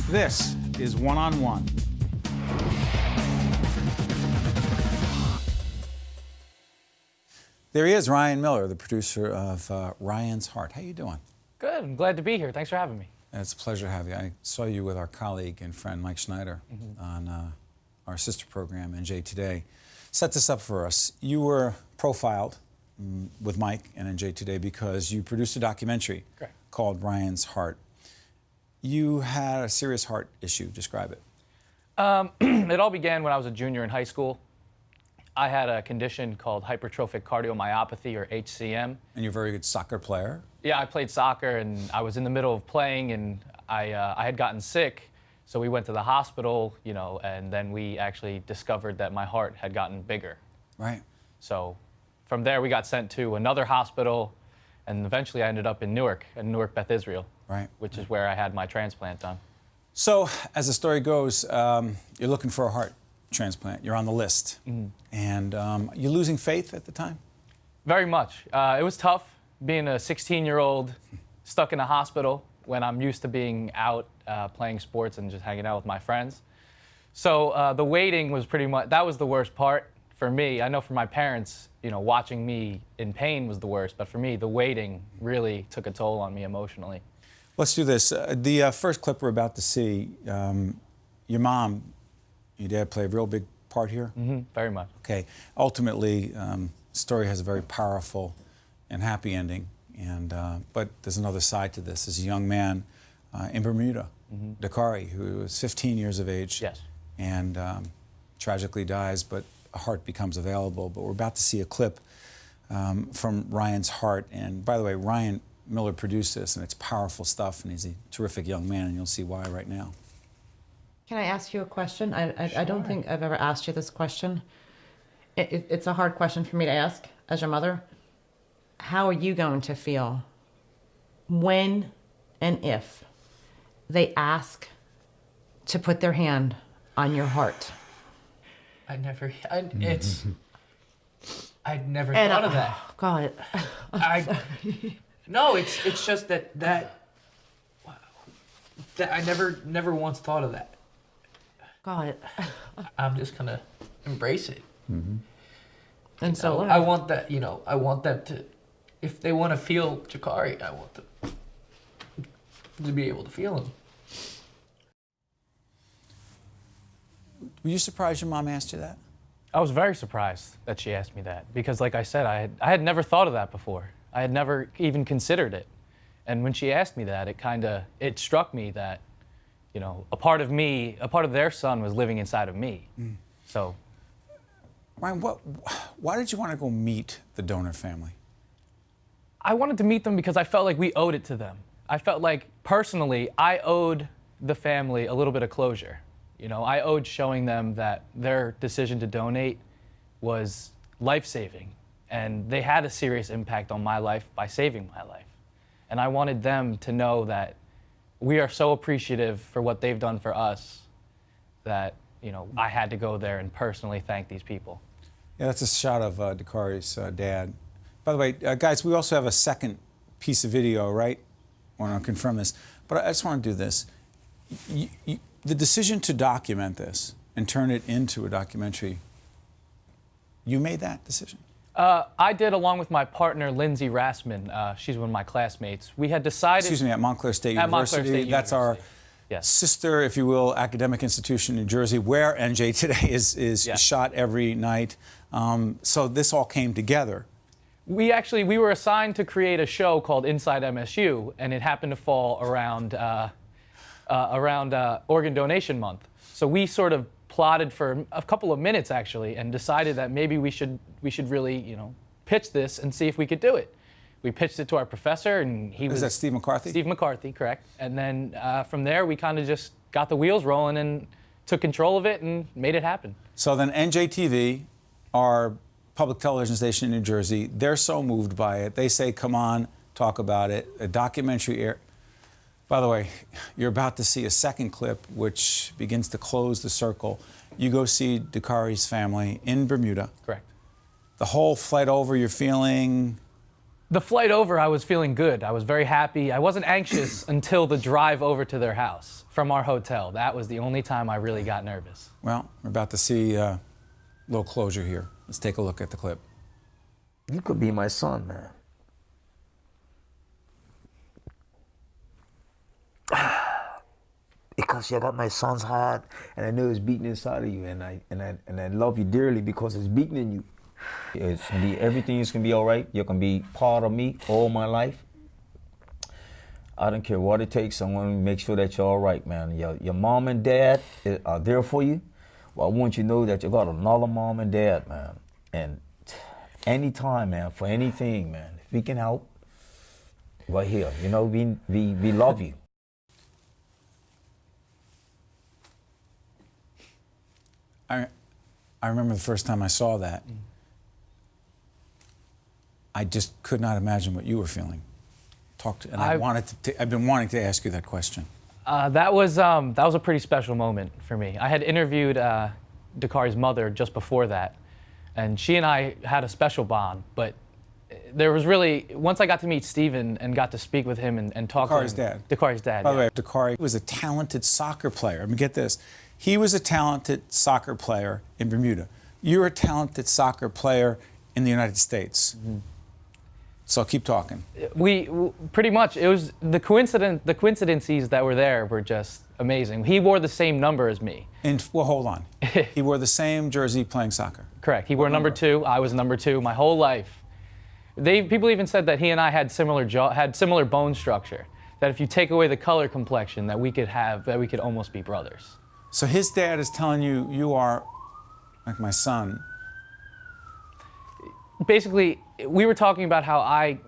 This is One on One. There he is, Ryan Miller, the producer of Ryan's Heart. How you doing? Good. I'm glad to be here. Thanks for having me. It's a pleasure to have you. I saw you with our colleague and friend Mike Schneider on our sister program, NJ Today. Set this up for us. You were profiled with Mike and NJ Today because you produced a documentary called Ryan's Heart. You had a serious heart issue. Describe it. It all began when I was a junior in high school. I had a condition called hypertrophic cardiomyopathy, or HCM. And you're a very good soccer player. Yeah, I played soccer, and I was in the middle of playing, and I had gotten sick. So we went to the hospital, you know, and then we actually discovered that my heart had gotten bigger. Right. So from there, we got sent to another hospital, and eventually I ended up in Newark, Beth Israel, which is where I had my transplant done. So, as the story goes, you're looking for a heart transplant. You're on the list. And you're losing faith at the time? Very much. It was tough being a 16-year-old stuck in a hospital when I'm used to being out playing sports and just hanging out with my friends. So the waiting was pretty much, that was the worst part for me. I know for my parents, you know, watching me in pain was the worst, but for me, the waiting really took a toll on me emotionally. Let's do this. The first clip we're about to see, your mom, your dad play a real big part here? Very much. Okay. Ultimately, the story has a very powerful and happy ending. And but there's another side to this. There's a young man in Bermuda, Dakari, who is 15 years of age. Yes. And tragically dies, but a heart becomes available. But we're about to see a clip from Ryan's Heart. And by the way, Ryan Miller produced this, and it's powerful stuff, and he's a terrific young man, and you'll see why right now. Can I ask you a question? I don't think I've ever asked you this question. It's a hard question for me to ask as your mother. How are you going to feel when and if they ask to put their hand on your heart? I'd never thought of that. Oh, God. No, it's just that I never once thought of that. God. I'm just gonna embrace it. And so I want that, you know, I want them to, if they want to feel Jakari, I want them to be able to feel him. Were you surprised your mom asked you that? I was very surprised that she asked me that because, like I said, I had never thought of that before. I had never even considered it. And when she asked me that, it struck me that, you know, a part of me, a part of their son was living inside of me. So. Ryan, why did you want to go meet the donor family? I wanted to meet them because I felt like we owed it to them. I felt like, personally, I owed the family a little bit of closure. You know, I owed showing them that their decision to donate was life-saving, and they had a serious impact on my life by saving my life. And I wanted them to know that we are so appreciative for what they've done for us that, you know, I had to go there and personally thank these people. Yeah, that's a shot of Dakari's dad. By the way, guys, we also have a second piece of video, right? I want to confirm this. But I just want to do this. The decision to document this and turn it into a documentary, you made that decision? I did, along with my partner, Lindsay Rassman. She's one of my classmates. We had decided... Excuse me, at Montclair State University. At Montclair State That's University. Our sister, if you will, academic institution in New Jersey, where NJ Today is shot every night. So this all came together. We were assigned to create a show called Inside MSU, and it happened to fall around Organ Donation Month. So we sort of plotted for a couple of minutes, actually, and decided that maybe we should really, you know, pitch this and see if we could do it. We pitched it to our professor, and he was... Is that Steve McCarthy? Steve McCarthy, correct. And then from there, we kind of just got the wheels rolling and took control of it and made it happen. So then NJTV, our public television station in New Jersey, they're so moved by it. They say, come on, talk about it. A documentary air. By the way, you're about to see a second clip which begins to close the circle. You go see Dakari's family in Bermuda. Correct. The whole flight over, you're feeling The flight over, I was feeling good. I was very happy. I wasn't anxious until the drive over to their house from our hotel. That was the only time I really got nervous. Well, we're about to see a little closure here. Let's take a look at the clip. You could be my son, man. Because you got my son's heart, and I know it's beating inside of you, and I love you dearly because it's beating in you. It's gonna be, everything is gonna be all right. You're gonna be part of me all my life. I don't care what it takes. I want to make sure that you're all right, man. Your mom and dad are there for you. Well, I want you to know that you got another mom and dad, man. And anytime, man, for anything, man, if we can help, we're here. You know, we love you. I remember the first time I saw that. I just could not imagine what you were feeling. I've been wanting to ask you that question. That was a pretty special moment for me. I had interviewed Dakari's mother just before that, and she and I had a special bond. But there was really, once I got to meet Steven and got to speak with him and talk Dakari's to him. dad. Dakari's dad. By the way, Dakari was a talented soccer player. I mean, get this. He was a talented soccer player in Bermuda. You're a talented soccer player in the United States. Mm-hmm. So keep talking. We pretty much, it was the coincidences that were there were just amazing. He wore the same number as me. Well, hold on. He wore the same jersey playing soccer. Correct. He wore number 2. I was number 2 my whole life. People even said that he and I had similar bone structure. That if you take away the color complexion, that we could almost be brothers. So his dad is telling you, you are like my son. Basically, we were talking about how I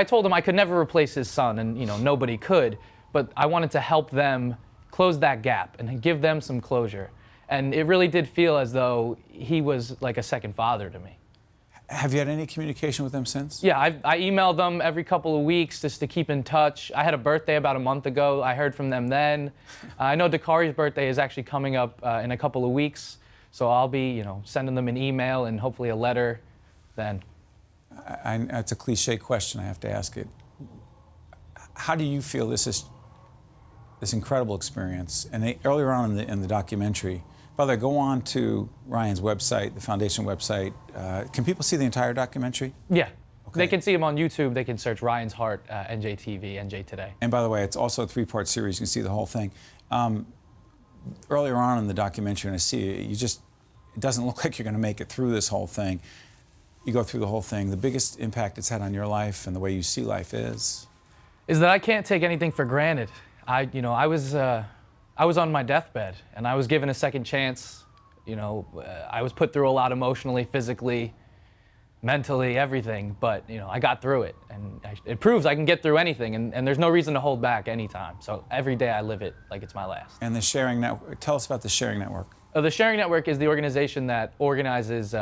told him I could never replace his son, and nobody could, but I wanted to help them close that gap and give them some closure. And it really did feel as though he was like a second father to me. Have you had any communication with them since? Yeah, I emailed them every couple of weeks just to keep in touch. I had a birthday about a month ago. I heard from them then. I know Dakari's birthday is actually coming up in a couple of weeks, so I'll be, sending them an email and hopefully a letter then. It's a cliche question. I have to ask it. How do you feel this incredible experience? And earlier on in the documentary. By the way, go on to Ryan's website, the foundation website. Can people see the entire documentary? Yeah. Okay. They can see him on YouTube. They can search Ryan's Heart, NJTV, NJ Today. And by the way, it's also a 3-part series. You can see the whole thing. Earlier on in the documentary, and I see it doesn't look like you're going to make it through this whole thing. You go through the whole thing. The biggest impact it's had on your life and the way you see life is that I can't take anything for granted. I was on my deathbed, and I was given a second chance. I was put through a lot emotionally, physically, mentally, everything. But I got through it, and it proves I can get through anything. And there's no reason to hold back anytime. So every day I live it like it's my last. And the Sharing Network. Tell us about the Sharing Network. The Sharing Network is the organization that organizes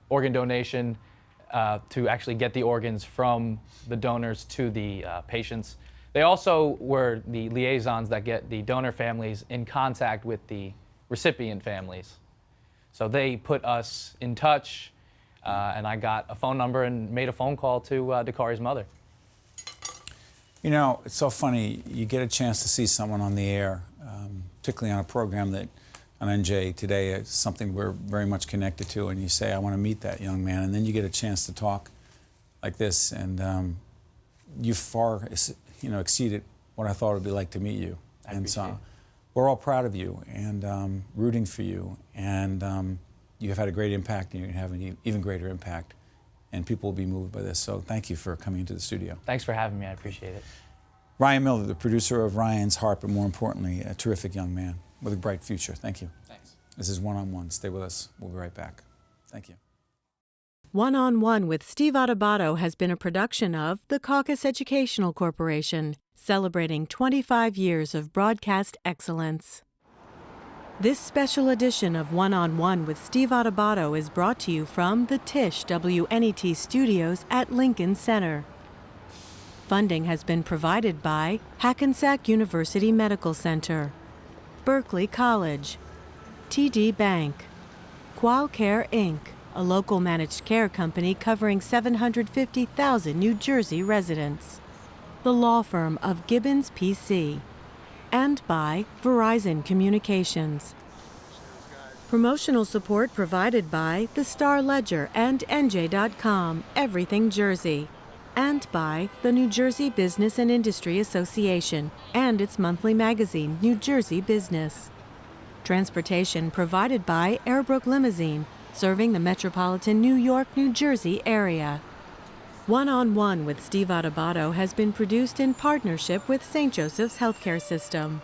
organ donation to actually get the organs from the donors to the patients. They also were the liaisons that get the donor families in contact with the recipient families. So they put us in touch, and I got a phone number and made a phone call to Dakari's mother. It's so funny. You get a chance to see someone on the air, particularly on a program that on NJ Today is something we're very much connected to, and you say, I want to meet that young man, and then you get a chance to talk like this, and you far exceeded what I thought it would be like to meet you. And so we're all proud of you and rooting for you, and you have had a great impact, and you're going to have an even greater impact, and people will be moved by this. So thank you for coming into the studio. Thanks for having me. I appreciate it. Ryan Miller, the producer of Ryan's Heart, but more importantly, a terrific young man with a bright future. Thank you. Thanks. This is One on One. Stay with us. We'll be right back. Thank you. One on One with Steve Adubato has been a production of the Caucus Educational Corporation, celebrating 25 years of broadcast excellence. This special edition of One on One with Steve Adubato is brought to you from the Tisch WNET studios at Lincoln Center. Funding has been provided by Hackensack University Medical Center, Berkeley College, TD Bank, Qualcare Inc., a local managed care company covering 750,000 New Jersey residents. The law firm of Gibbons PC. And by Verizon Communications. Promotional support provided by the Star Ledger and NJ.com, Everything Jersey. And by the New Jersey Business and Industry Association and its monthly magazine, New Jersey Business. Transportation provided by Airbrook Limousine, serving the metropolitan New York, New Jersey area. One-on-One with Steve Adubato has been produced in partnership with St. Joseph's Healthcare System.